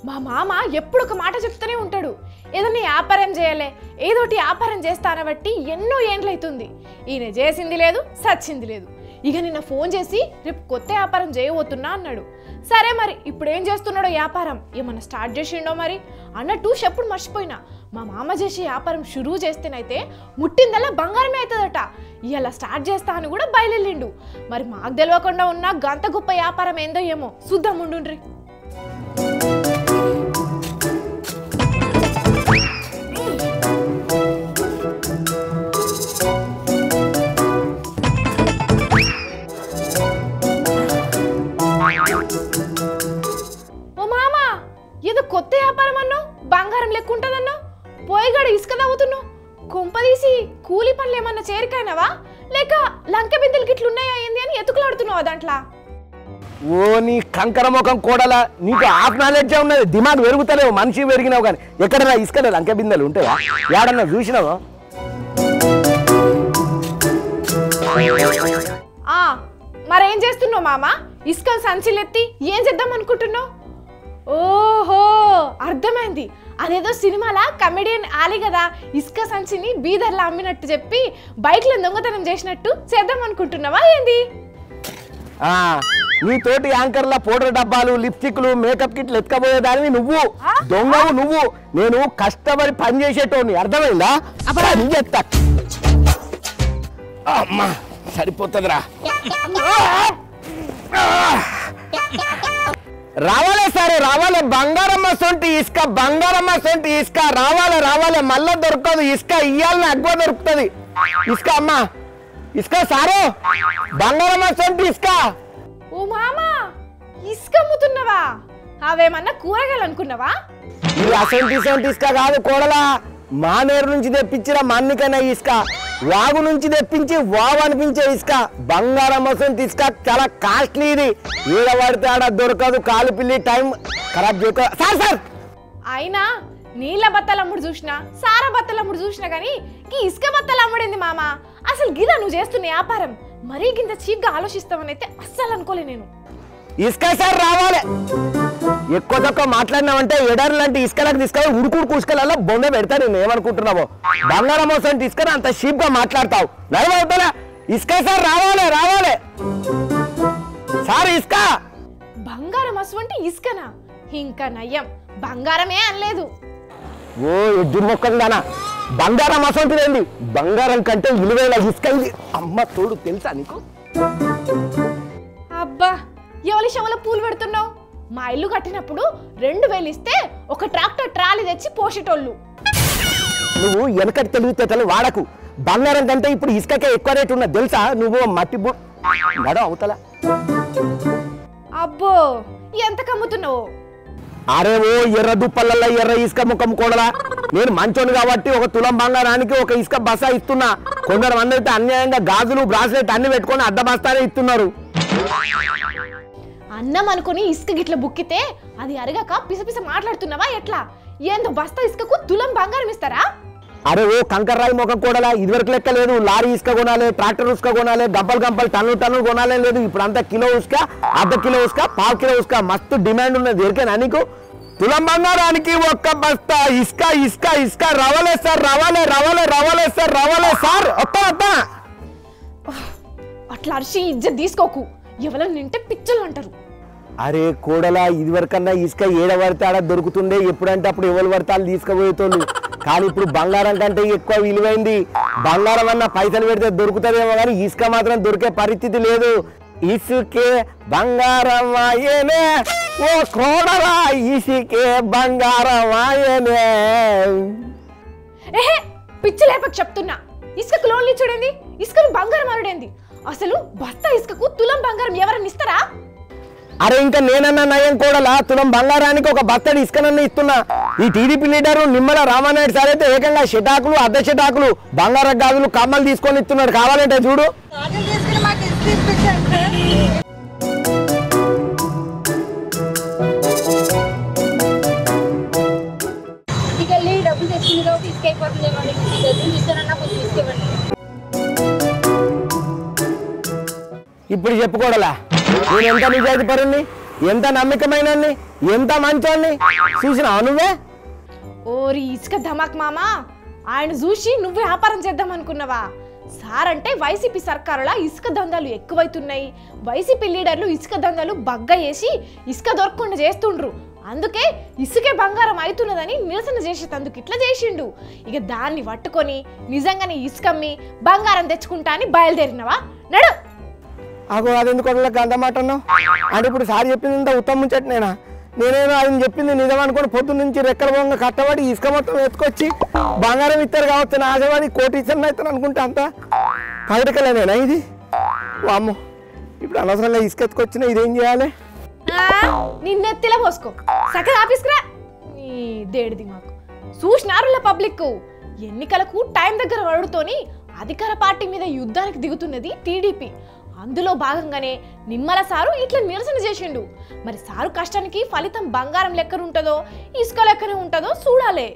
మా మామ ఎప్పుడు ఒక మాట చెప్తూనే ఉంటాడు. ఏదైనా వ్యాపారం చేయాలి, ఏదోటి వ్యాపారం చేస్తానబట్టి ఎన్నో ఏండ్లైతుంది. ఈయన చేసింది లేదు, సచ్చింది లేదు. ఇక నిన్న ఫోన్ చేసి రేపు కొత్త వ్యాపారం చేయబోతున్నా అన్నాడు. సరే మరి ఇప్పుడు ఏం చేస్తున్నాడో వ్యాపారం, ఏమన్నా స్టార్ట్ చేసిండో మరి అన్నట్టు చెప్పుడు మర్చిపోయినా. మా మామ చేసే వ్యాపారం షురూ చేస్తేనైతే ముట్టిందల్లా బంగారమే అవుతుందట. ఇలా స్టార్ట్ చేస్తా అని కూడా బయలుదేరిండు. మరి మాకు తెలియకుండా ఉన్న గంత గొప్ప వ్యాపారం ఏందో ఏమో చూద్దాం ఉండుండ్రి. ఓ మామ, ఏదో కొత్త వ్యాపారం అన్నావు, బంగారం లెక్కుంటదన్నావు, పోయిగాడు ఇసుక తవ్వుతున్నావు. కొంపదీసి కూలి పనులు ఏమన్నా చేరికైనావా, లేక లంక బిందెలు గిట్లున్నాయా ఏంది అని ఎతుకులాడుతున్నావా దాంట్లో? ఓ నీ కంకర ముఖం కోడలా, నీకు హాఫ్ నాలెడ్జే ఉన్నది, దిమాగ్ పెరుగుతలేవు, మనిషి పెరిగినావు. కానీ ఎక్కడన్నా ఇసుక లంక బిందెలు ఉంటాయా? ఏడన్నా చూసినావా? మరేం చేస్తున్నావు మామ? ఇసుక సంచిలెత్తి ఏం చేద్దాం అనుకుంటున్నావు? ఓహో అర్థమైంది. అదేదో సినిమాల కమెడియన్ ఆలి కదా, ఇసుక సంచిని బీదర్లా అమ్మినట్టు చెప్పి బైక్లో దొంగతనం చేసినట్టు చేద్దాం అనుకుంటున్నావా ఏంది? నీ తోటి యాంకర్ల పౌడర్ డబ్బాలు, లిప్స్టిక్లు, మేకప్ కిట్లు ఎత్తుకపోయేదాన్ని నువ్వు దొంగవు. నువ్వు నేను కష్టపడి పని చేసేటోని, అర్థమైందా? చెప్తా అమ్మా సరిపోతుందిరా. రావాలే సరే రావాలే, బంగారమ్మ సొంటి ఇసుక, బంగారమ్మ సొంటి ఇసుక రావాలే రావాలే. మళ్ళా దొరకదు ఇసుక, ఇయ్యాలని అగ్వ దొరుకుతుంది ఇసుక. అమ్మా ఇసుక సారు, బంగారమ్మ సొంటి ఇసుక. ఓ మామా, ఇసుక అమ్ముతున్నావా? అవేమన్నా కూరగాయలు అనుకున్నావా? ఇది అసొంటి ఇసుక కాదు కోడలా, మానేరు నుంచి తెప్పించిన మన్నికైనా ఇసుక, వాగు నుంచి తెప్పించి వాగు అనిపించే ఇసుక. బంగారం వసంత ఇసుక చాలా కాస్ట్లీ. ఇది ఏడ పడితే ఆడ దొరకదు, కాలు పిల్లి టైం ఖరాబ్ చేయక. సార్ సార్ అయినా నీళ్ళ బత్తలు అమ్ముడు చూసినా, సారా బత్తలు అమ్ముడు చూసినా కానీ ఈ ఇసుక బత్తలు అమ్ముడింది మామ. అసలు గిదా నువ్వు చేస్తున్న వ్యాపారం మరీ గింత చీప్గా ఆలోచిస్తామని అయితే అస్సలు అనుకోలే నేను. ఇసుక సార్ రావాలి. ఎక్కువ తక్కువ మాట్లాడినావంటే ఎడారి లాంటి ఇసుకలకు తీసుకొని ఉడుకుడుకు ఇసుకలలో బొమ్మ పెడతా. నేను ఏమనుకుంటున్నావో, బంగారం వసంత ఇసుక అంత షీప్ గా మాట్లాడతావు. నయమవుతారా? ఇసుక సార్ రావాలి రావాలి. సార్ ఇసుక, బంగారం అసలు ఇసుకనా? ఇంకా నయ్యం, బంగారమే అనలేదు. ఓ ఎద్దు మొక్కదానా, బంగారం అసంటిదేంది? బంగారం కంటే విలువైన ఇసుక ఇది. అమ్మ తోడు తెలుసా నీకు? అబ్బా ఎవరి శవల పూలు పెడుతున్నావు? మా ఇల్లు కట్టినప్పుడు 2000 ఇస్తే ఒక ట్రాక్టర్ ట్రాలీ తెచ్చి పోసేటోళ్ళు. నువ్వు వెనకటి తెలివితేటలు వాడకు. బంగారం కంటే ఇప్పుడు ఇసుకకే ఎక్కువ రేటు ఉన్నది తెలుసా? నువ్వు మట్టి గడ అవుతలా. అబ్బో ఎంత కమ్ముతున్నావు? అరే ఓ ఎర్ర దుప్పలల్లో ఎర్ర ఇసుక ముఖం కూడలా. నేను మంచోను కాబట్టి ఒక తులం బంగారానికి ఒక ఇసుక బస్తా ఇస్తున్నా. కొందరు మంది అయితే అన్యాయంగా గాజులు బ్రాస్లెట్ అన్ని పెట్టుకొని అడ్డ బస్తానే ఇస్తున్నారు. అన్నం అనుకుని ఇసుక గిట్ల బుక్కితే అది అరగక పిసపిస మాట్లాడుతున్నావా ఎట్లా? ఏందో బస్తా ఇసుకకు తులం బంగారం ఇస్తారా? అరే ఓ కంకర్రాయి ముఖం కూడలా, ఇదివరకు లెక్క లేదు. లారీ ఇసుక కొనాలి, ట్రాక్టర్ ఇసుక కొనాలి, గంపలు టన్ను కొనాలి లేదు. ఇప్పుడు అంతా కిలో ఇసుక, అర్ధ కిలో ఇసుక, పావు కిలో ఇసుక, మస్తు డిమాండ్ ఉన్నది. దొరికేనా నీకు? తులం బంగారానికి ఒక్క బస్తా ఇసుక ఇసుక ఇసుక రావాలే సార్, రావాలే రావాలే రావాలే సార్, రావాలే సార్. వస్తా అట్లా అరిసి ఇజ్జత్ తీసుకోకు, ఎవరో నింటే పిచ్చలు అంటారు. అరే కోడలా, ఇదివరకన్నా ఇసుక ఏడబడితే ఆడ దొరుకుతుండే. ఎప్పుడంటే అప్పుడు ఎవరు పడతాలు తీసుకుపోయేతోళ్ళు. కానీ ఇప్పుడు బంగారం కంటే ఎక్కువ విలువైంది. బంగారం అన్న పైసలు పెడితే దొరుకుతుందేమో కానీ ఇసుక మాత్రం దొరికే పరిస్థితి లేదు. ఇసుకే బంగారం ఆయనే, ఓ కోడలా ఇసుకే బంగారం ఆయనే. ఏహే పిచ్చి లేపక చెప్తున్నా. ఇసుకకు లోన్లు ఇచ్చుడేంది, ఇసుకను బంగారం అరుడేంది? అసలు బస్తా ఇసుకకు తులం బంగారం ఎవరన్నా ఇస్తారా? అరే ఇంకా నేనన్నా నయం కోడలా, తులం బంగారానికి ఒక బస్తడి ఇసుకనన్నా ఇస్తున్నా. ఈ TDP leader Nimmala Ramanaidu sir అయితే ఏకంగా షటాకులు, అర్ధ షటాకులు, బంగారం గాజులు, కమ్మలు తీసుకొని ఇస్తున్నాడు. కావాలంటే చూడు. ఇప్పుడు చెప్పుకోడలా, నేను ఎంత నిజాయితీ పరుణ్ణి. ఎంత నమ్మకమైన ఎంత మంచోన్ని చూసినావు నువ్వే. ఓరి ఇసుక ధమాక్ మామా, ఆయన చూసి నువ్వు వ్యాపారం చేద్దాం అనుకున్నావా? సార్ అంటే వైసీపీ సర్కారులా ఇసుక దందాలు ఎక్కువైతున్నాయి, వైసీపీ లీడర్లు ఇసుక దందాలు బగ్గా వేసి ఇసుక దొరకకుండా చేస్తుండ్రు, అందుకే ఇసుకే బంగారం అవుతున్నదని నిరసన చేసేటందుకు ఇట్లా చేసిండు. ఇక దాన్ని పట్టుకొని నిజంగానే ఇసుకమ్మి బంగారం తెచ్చుకుంటా అని బయలుదేరినవా? నడు. అగో అది ఎందుకు అంత మాట అన్నావు అంటే ఇప్పుడు సార్ చెప్పింది ఉత్తమ ముచ్చటనేనా? నేనేమో ఆయన చెప్పింది నిజం అనుకోని పొద్దున్న నుంచి రెక్కల బొంగ కట్టబడి ఇసుక మొత్తం ఎత్తుకొచ్చి బంగారం ఇస్తారు కావచ్చు నా ఆశవాది కోటీశ్వరం అవుతాను అనుకుంటే అంత పగటికలేనేనా ఇది? అమ్మో ఇప్పుడు అనవసరంగా ఇసుక ఎత్తుకొచ్చినా ఇదేం చేయాలి? నిన్నెత్తిలా పోసుకో, సగం ఆఫీస్కి రా. ఈ దేడిది మాకు చూసినారుల పబ్లిక్. ఎన్నికలకు టైం దగ్గర పడుతోని అధికార పార్టీ మీద యుద్ధానికి దిగుతున్నది టీడీపీ. అందులో భాగంగానే నిమ్మల సారు ఇట్లా నిరసన చేసిండు. మరి సారు కష్టానికి ఫలితం బంగారం లెక్కన ఉంటుందో ఇసుక లెక్కనే ఉంటుందో చూడాలి.